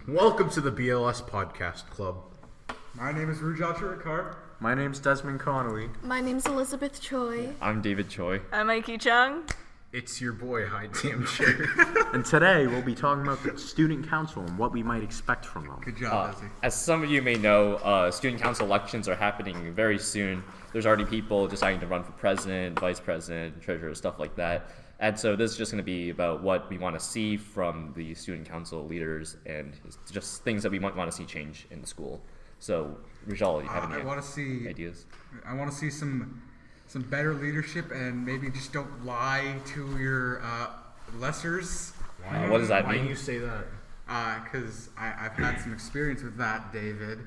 Welcome to the BLS Podcast Club. My name is Rujal Chitrakar. My name's Desmond, Connelly. My name's Elizabeth Choi. I'm David Choi. I'm Ai-kee, Cheung. It's your boy, Haitam, Chery. And today we'll be talking about the student council and what we might expect from them. Good job, Desi. As some of you may know, student council elections are happening very soon. There's already people deciding to run for president, vice president, treasurer, stuff like that. And so this is just going to be about what we want to see from the student council leaders and just things that we might want to see change in the school. So, Rujal, you have any ideas? I want to see some better leadership and maybe just don't lie to your lessers. What does that Why mean? do you say that? Because I've had some experience with that, David.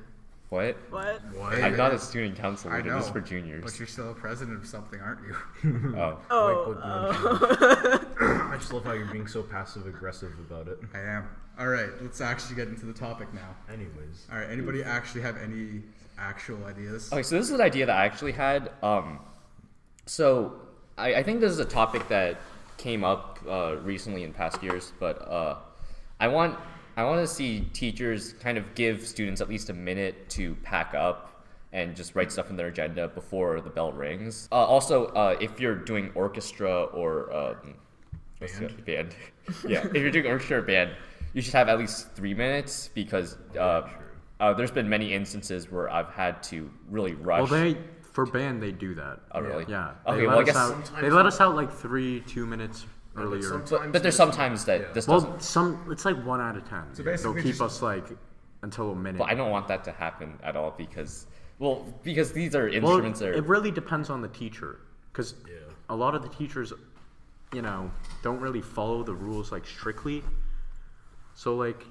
What? What? I'm not a student council I leader. know, This is for juniors. but you're still a president of something, aren't you? I just love how you're being so passive-aggressive about it. I am. All right, let's actually get into the topic now. Anyways. All right, anybody actually have any actual ideas? Okay, so this is an idea that I actually had. So I think this is a topic that came up recently in past years, but I want to see teachers kind of give students at least a minute to pack up and just write stuff in their agenda before the bell rings. Also, if you're doing orchestra or band, yeah, if you're doing orchestra or band, you should have at least 3 minutes because there's been many instances where I've had to really rush. Well, for band they do that. Oh, really? Yeah. Okay, well, I guess they let us out like 2 minutes earlier. But there's sometimes that this doesn't. It's like 1 out of 10. So They'll basically keep just- us like until a minute. But I don't want that to happen at all because these are Well, instruments that it are. really depends on the teacher, because a lot of the teachers, don't really follow the rules like strictly. So like,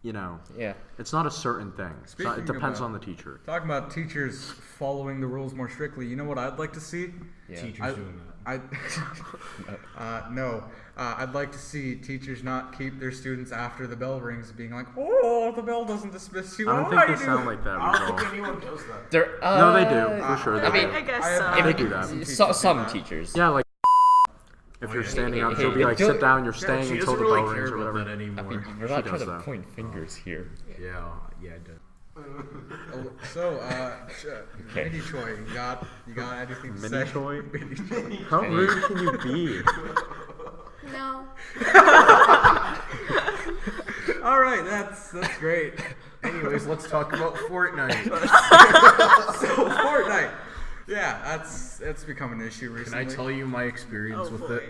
Yeah. it's not a certain thing. It depends on the teacher. Talking about teachers following the rules more strictly, you know what I'd like to see? Yeah. Teachers doing that. No. I'd like to see teachers not keep their students after the bell rings, being like, "Oh, the bell doesn't dismiss you." I don't How think do they you sound do?" like that. I don't think Rujal. anyone does that. No, they do for sure. I mean, I guess I have- so. They do that. Some teachers Some do that. teachers. Yeah, like if you're standing up, hey, she'll be hey, like, don't- "Sit down." You're staying She until doesn't the really bell care rings or about whatever. that anymore. I mean, we're She not trying does to that. point fingers here. Yeah, I do. So, Mini Choi, you got anything to Mini say? Choi? Mini Choi. How rude can you be? No. All right, that's great. Anyways, let's talk about Fortnite. So Fortnite, yeah, that's become an issue Can recently. I tell you my experience Oh, with it?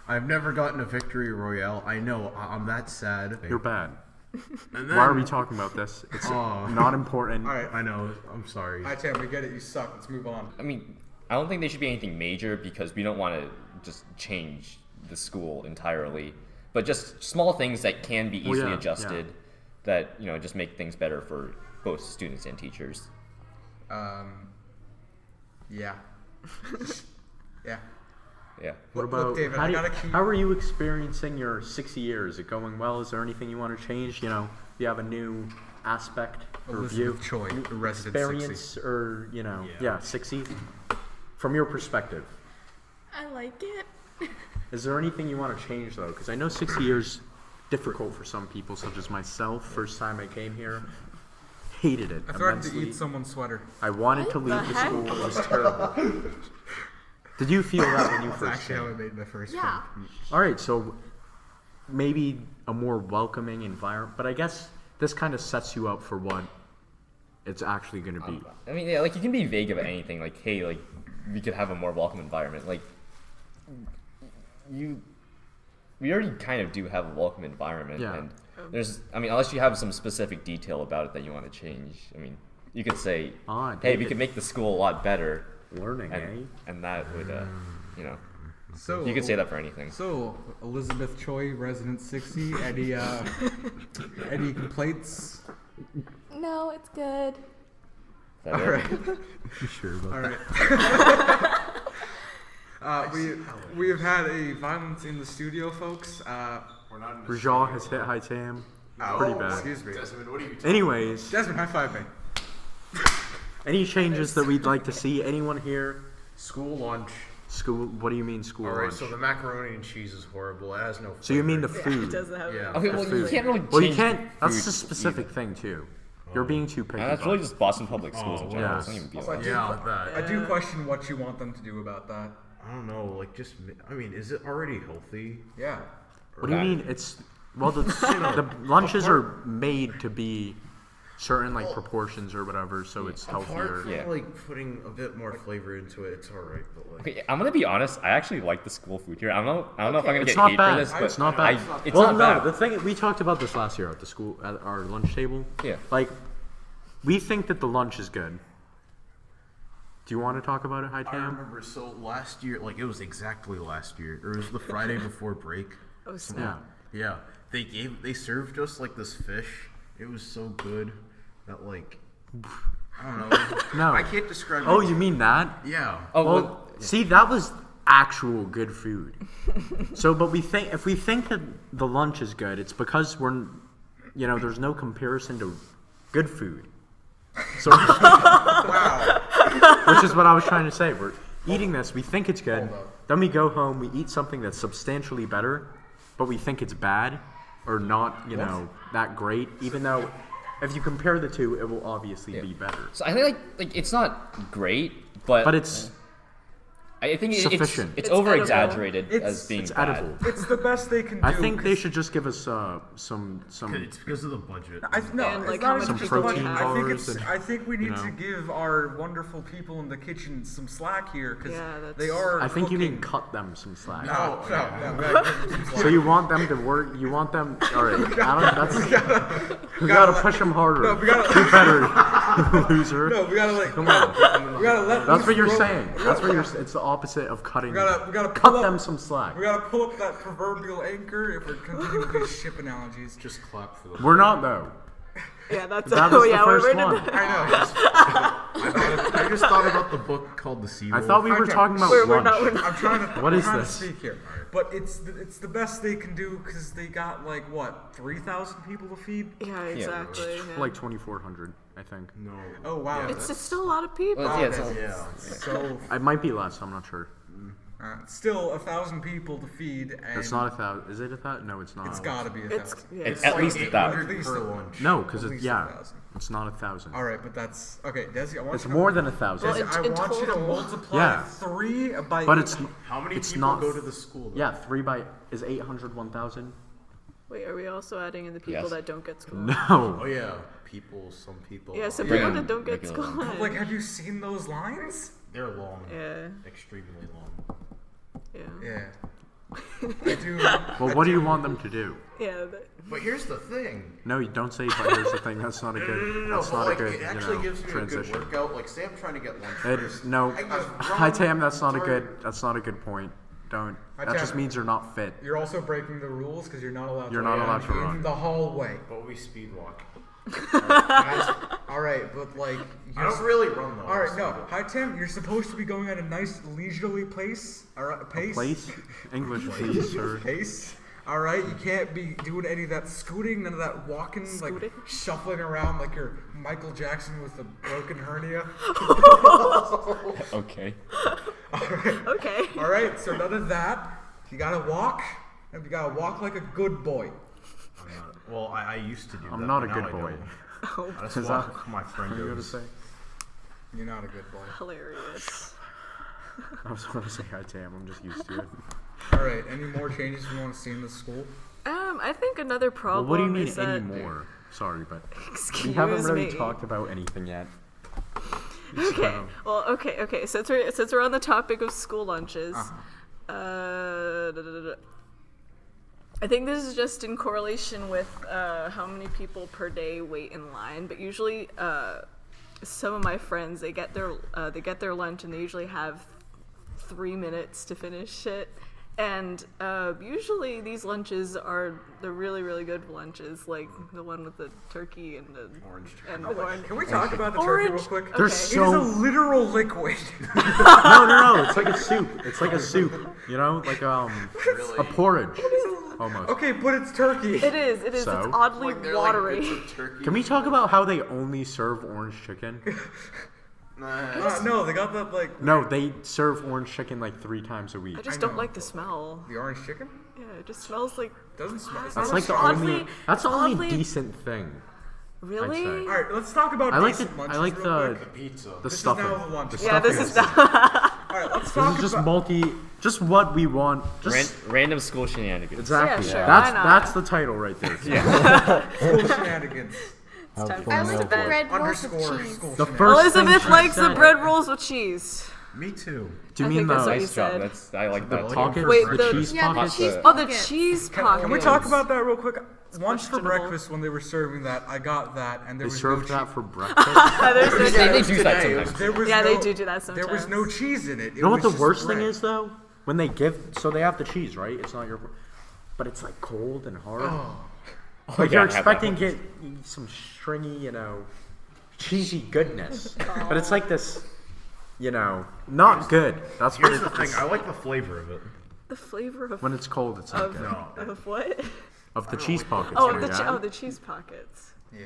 I've never gotten a victory royale. I know, I'm that sad. You're bad. And Why are we talking about this? It's Aw. not important. All right, I know, I'm sorry. hi Tim, we get it. You suck. Let's move on. I mean, I don't think they should be anything major because we don't want to just change the school entirely. But just small things that can be easily yeah, adjusted that, just make things better for both students and teachers. Yeah. Yeah. Yeah. What Look, about David, how are you experiencing your 6 years? Is it going well? Is there anything you want to change? Do you have a new aspect or view, Elizabeth Choi, new the resident experience, 60. or Yeah. 60 from your perspective? I like it. Is there anything you want to change though? Because I know 60 years difficult for some people, such as myself. First time I came here, hated it I threatened to immensely. eat someone's sweater. I wanted to What leave the the heck? school. It was terrible. Did you feel that when you That's first actually how I came? made my first Yeah. friend. All right, so maybe a more welcoming environment, but I guess this kind of sets you up for what it's actually going to be. I mean, yeah, like you can be vague about anything. Like, hey, like we could have a more welcome environment. Like, we already kind of do have a welcome environment, Yeah. and unless you have some specific detail about it that you want to change. I mean, you could say, hey, we David. could make the school a lot better, Learning, and that would, So you could say that for anything. So Elizabeth Choi, resident 60. Any complaints? No, it's good. Is that All it? right. You sure about All that? right. We have had a violence in the studio, folks. We're not in the Rujal has hit Haitam. Pretty bad. Excuse me. Desmond, what are you Anyways, Desmond, high five me. any changes that we'd like to see? Anyone here? School lunch. School. What do you mean school All right, lunch? so the macaroni and cheese is horrible. It has no flavor. So you mean the It food? doesn't have. Yeah. Okay, well, you food. can't really Well, you change can't. the That's food a specific either. thing too. You're being too picky. And that's really just Boston Public Schools in general. Yeah. It's not even Also, BLS. Yeah, that. I do question what you want them to do about that. I don't know. Like, just. I mean, is it already healthy? Yeah. What do you mean? It's well, the lunches are made to be certain like proportions or whatever, so it's Apart healthier. from Yeah. like putting a bit more flavor into it, it's alright. But like, Okay, I'm gonna be honest. I actually like the school food here. I don't know if I'm gonna It's get not hate bad. for this, but It's not bad. it's well, not no, bad. the thing we talked about this last year at the school at our lunch table. Yeah. Like, we think that the lunch is good. Do you want to talk about it, I Haitam? remember. So last year, like it was exactly last year. It was the Friday before break. Oh, snap. Yeah. Yeah. They served us like this fish. It was so good that like I don't know. No. I can't describe. Oh, it. you mean that? Yeah. Oh, Well, see, that was actual good food. So, but if we think that the lunch is good, it's because there's no comparison to good food. So, which is what I was trying to say. We're eating this, we think it's good. Then we go home, we eat something that's substantially better, but we think it's bad or not, that great. Even though, if you compare the two, it will obviously be better. So I think like it's not great, but But it's I think sufficient. It's It's over edible. exaggerated as being it's bad. edible. It's the best they can do. I think they 'cause- should just give us some. It's because of the budget. No, And, it's like, not how even much just people the budget. have. I think bars and, I think we need to know. give our wonderful people in the kitchen some slack here because Yeah, that's- they are. I think you cooking. need to cut them some slack. No, we gotta give them some slack. So you want them to work? You want them? All right. I don't. We gotta push them harder. No, we gotta- Do better, loser. No, we gotta like. Come on. We gotta let. That's loose what you're the rope. saying. That's what you're. It's the opposite of cutting. We gotta cut pull up, them some slack. We gotta pull up that proverbial anchor if we're continuing with these ship analogies. Just clap for the. We're not though. Yeah, that's. That oh was yeah, the first we're one. I just thought about the book called The Sea I Wolf. thought we were Okay. talking about We're lunch. not. We're not. I'm trying to. What I'm is trying this? To speak here, but it's the best they can do because they got like what 3,000 people to feed. Yeah, exactly. Yeah. Like 2,400, I think. No. Oh wow. Yeah, It's still a lot of people. Well, yeah, it's yeah. So It might be less. I'm not sure. still 1,000 people to feed, and It's not 1,000. Is it 1,000? No, it's not. it's gotta be It's 1,000. yeah. It's at least 1,000. 800 per lunch. No, because At least yeah, 1,000. it's not 1,000. All right, but that's okay, Desi. I want It's you to, more than 1,000. Well, Desi, I in want you to total. multiply Yeah. 3 by. But 8. it's How many It's people not- go to the school? Though? yeah. 3 by is 800 1,000. Wait, are we also adding in the people Yes. that don't get school? No. Oh yeah. People. Some people. Yeah, some Bring people 'em. that don't get Make it school. alone. Like, have you seen those lines? They're long. Yeah, Extremely long. yeah, Yeah. I do. Well, what do you want them to do? yeah. But here's the thing. No, you don't say. But here's the thing. That's not a good. No, That's but not like a good. it actually gives me a good transition. workout. Like, say I'm trying to get lunch. It, no, I just hi run, Tam. That's not a turn. good. That's not a good point. Don't. Hi, That just Tam. means you're not fit. You're also breaking the rules because you're not allowed. You're to not run allowed to in run. the hallway. But we speed walk. All right, but like. I don't really run though. All right, no. Hi, Tim. You're supposed to be going at a nice leisurely pace. Pace. Place, English, please, sir. Pace. All right, you can't be doing any of that scooting, none of that walking, Scooting? like shuffling around like you're Michael Jackson with a broken hernia. Okay. Okay. All right, so none of that. You gotta walk, and you gotta walk like a good boy. I'm not, well, I used to do that. I'm not a but good now I boy. don't. I just Is walk that- with my friend. What are you gonna goes. say? You're not a good boy. Hilarious. I was going to say hi Tam. I'm just used to it. All right, any more changes you want to see in the school? I think another Well, problem what do you mean is that. anymore? Sorry, but Excuse we haven't really me. talked about anything yet. Okay. Well, okay. Since we're on the topic of school lunches, I think this is just in correlation with how many people per day wait in line. But usually, some of my friends they get their lunch and they usually have 3 minutes to finish it. And usually these lunches are the really, really good lunches, like the one with the turkey and the Orange and the orange. Can we talk about the turkey real Orange. quick? There's Okay. It is a so literal liquid. no. It's like a soup. It's like a soup. You know, like a porridge almost. Okay, but it's turkey. It is. It's So? oddly watery. turkey. Can we talk about how they only serve orange chicken? No, they got that like No, they serve orange chicken like 3 times a week. I just I don't know. like the smell. the orange chicken. Yeah, it just smells like. Doesn't smell. It's That's not like the oddly- only. That's the it's only oddly- decent thing. Really? say. All right, let's talk about I like the. decent lunches I like real the quick. Pizza. the This is stuffing. now the lunch. The Yeah, this stuffing is not. All right, let's This talk is just about. just what we want. Just Random school shenanigans. exactly. Yeah, sure, That's why not? that's the title right there. School shenanigans. It's time for I us to like bed. bread rolls with Underscore cheese. school The shenanigans. first thing Elizabeth she likes the said- bread rolls with cheese. Me too. Do you I mean think that's the what you Nice job. said. That's I like the that. pockets? Wait, the the- cheese Yeah, the pockets? cheese Oh, the pockets. cheese pockets. Can we talk about that real quick? Lunch for questionable. breakfast when they were serving that, I got that, and there They was served no that cheese. for breakfast. They do that sometimes. There was Yeah, no, they do that There was sometimes. no cheese in it. You know what the worst thing is though? When they give, so they have the cheese, right? It's not your, but it's like cold and hard. Like yeah, you're I have expecting that to get some stringy, cheesy goodness, but it's like this, not good. That's what Here's the it's thing. I like the flavor of it. The flavor of when it's cold. It's not of, good. of what? Of the cheese pockets. Oh, here, yeah? the cheese pockets. Yeah.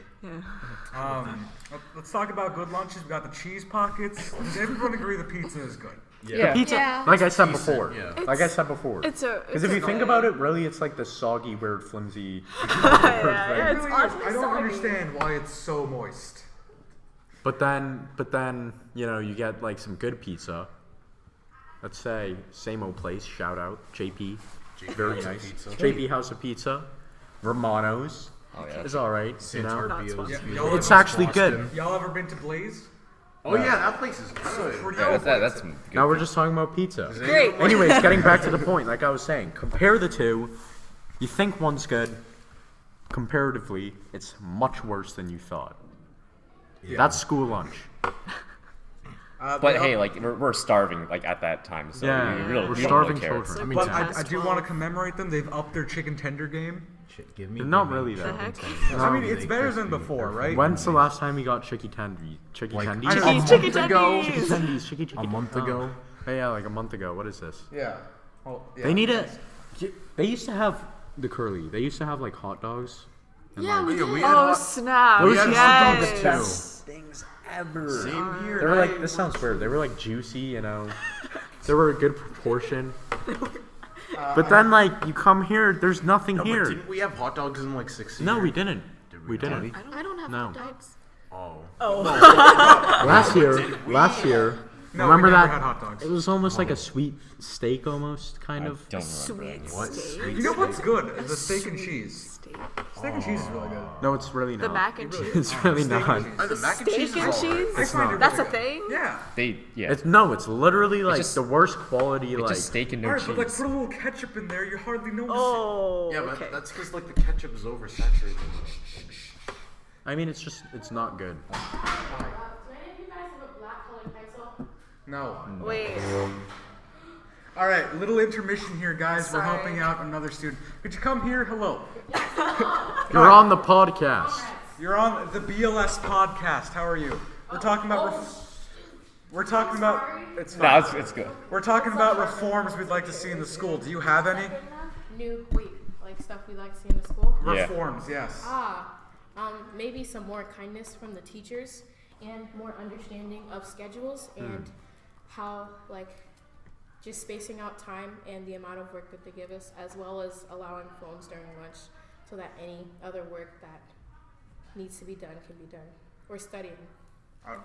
Let's talk about good lunches. We got the cheese pockets. Does everyone agree the pizza is good? Yeah. Pizza, Yeah. like I said decent, before. yeah. Like I said before. It's a. Because if you think about it, really, it's like the soggy, weird, flimsy. yeah, It it's really is. oddly I don't soggy. understand why it's so moist. But then, you get like some good pizza. Let's say same old place. Shout out JP. Very House of nice. Pizza. JP House of Pizza. Romano's Oh yeah. is all right. Not Santarpio's. sponsored. Y'all It's ever- actually good. Y'all ever been to Blaze? Oh yeah, that place is good. Yeah, that's good. Now we're just talking about pizza. Great. Anyways, getting back to the point, like I was saying, compare the two. You think one's good. Comparatively, it's much worse than you thought. That's school lunch. But hey, like we're starving like at that time, so Yeah, we really, we're we don't starving really care. children. I mean, But Past I do 12. want to commemorate them. They've upped their chicken tender game. Shit, give me. They're not give me really The that. heck? I mean, They it's better than crispy. before, right? When's the last time you got chicky tendies? Chicky Like, tendies? I don't know, Chicky a month ago. Chicky tendies. tendies. Chicky chicky. A month ago. Oh, yeah, like a month ago. What is this? Yeah. Oh, yeah. They need a. They used to have the curly. They used to have like hot dogs. Yeah, we Yeah, did. we had Oh hot- snap! Those are hot Yes. dogs things ever. Same here. They were like. This sounds weird. They were like juicy, They were a good proportion. But then, like, you come here, there's nothing No, but here. didn't we have hot dogs in like 6 No, years? we didn't. Did We didn't. really? I don't have No. hot dogs. Oh. Last year, No, remember we never that? had hot dogs. It was almost like a sweet steak, almost kind of. Don't remember Sweet anymore. steak. You know what's good? The steak and cheese. Steak. Steak and cheese is really good. No, it's really The not. mac and cheese. It's really Steak not. and cheese. The mac and cheese Steak and is alright. cheese. I find it That's really a good. thing. Yeah. It's no. It's literally like just- the worst quality. It's Like just steak and no Alright, but like cheese. put a little ketchup in there, you hardly notice Oh. Yeah, but okay. that's because like the ketchup is oversaturated. I mean, it's not good. it. No. Wait. All right, little intermission here, guys. Sorry. We're helping out another student. Could you come here? Hello. You're on the podcast. You're on the BLS Podcast. How are you? We're talking about. We're talking about. It's No, fine. it's good. We're talking about reforms we'd like to see in the school. Do you have any? Like stuff we like to see in the school. Yeah. Reforms, yes. Maybe some more kindness from the teachers and more understanding of schedules and how just spacing out time and the amount of work that they give us, as well as allowing phones during lunch so that any other work that needs to be done can be done, or studying.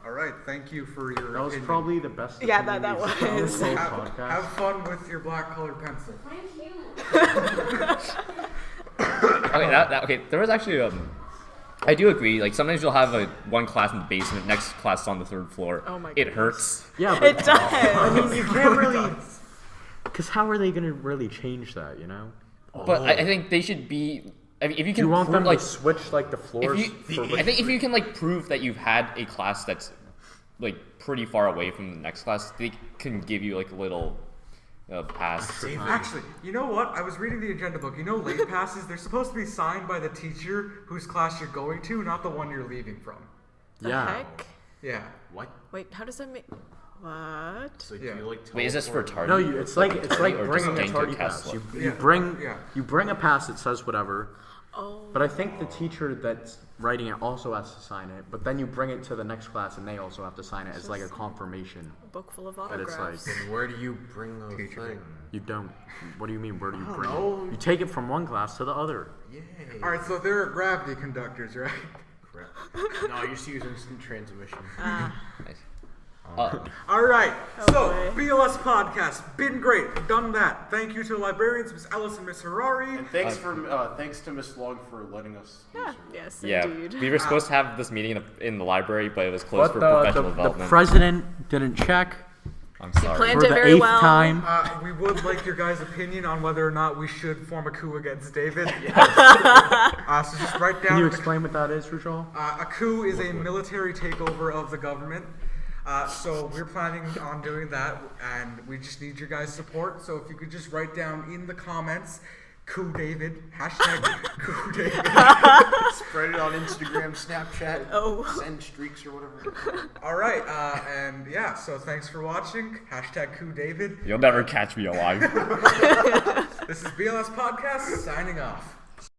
All right. Thank you for your. That was opinion. probably the best. Yeah, opinion that we've done was. this whole Have podcast. fun with your black colored pencil. Okay, there was actually I do agree. Like sometimes you'll have one class in the basement, next class on the third floor. Oh my It goodness. hurts. Yeah, It but does. I mean, you can't really. Because how are they gonna really change that? But I think they should be. I mean, if you Do can you want prove, them to switch like the floors? I think if you can prove that you've had a class that's pretty far away from the next class, they can give you a little pass. Actually, you know what? I was reading the agenda book. You know, late passes, they're supposed to be signed by the teacher whose class you're going to, not the one you're leaving from. The Yeah. heck? Yeah. What? Wait, how does that make? What? So Yeah. do you Wait, is this for teleport? tardy? No, it's like or just bringing a staying to tardy cast pass. slot? You Yeah. bring Yeah. you bring a pass that says whatever, Oh. But I think the teacher that's writing it also has to sign it. But then you bring it to the next class and they also have to sign it as like a confirmation. A book full of But it's autographs. like Then where do you bring those things? you don't. What do you mean? Where do you I don't bring know. it? You take it from one class to the other. Yay. All right, so there are gravity conductors, right? Crap. No, I used to use instant transmission. Ah. Nice. All right, so boy. BLS Podcast, been great, done that. Thank you to the librarians, Miss Ellis and Miss Harari. And thanks to Miss Long for letting us. Yeah. Yes, Yeah, indeed. we were supposed to have this meeting in the library, but it was closed for But professional the development. president didn't check I'm sorry. planned for it the very 8th well. time. We would like your guys' opinion on whether or not we should form a coup against David. So just write down. Can you explain what that is, Rujal? A coup is a military takeover of the government. So we're planning on doing that, and we just need your guys' support. So if you could just write down in the comments, coup David, hashtag coup David. Spread it on Instagram, Snapchat, send streaks or whatever. All right, and yeah, so thanks for watching. Hashtag coup David. You'll never catch me alive. This is BLS Podcast signing off.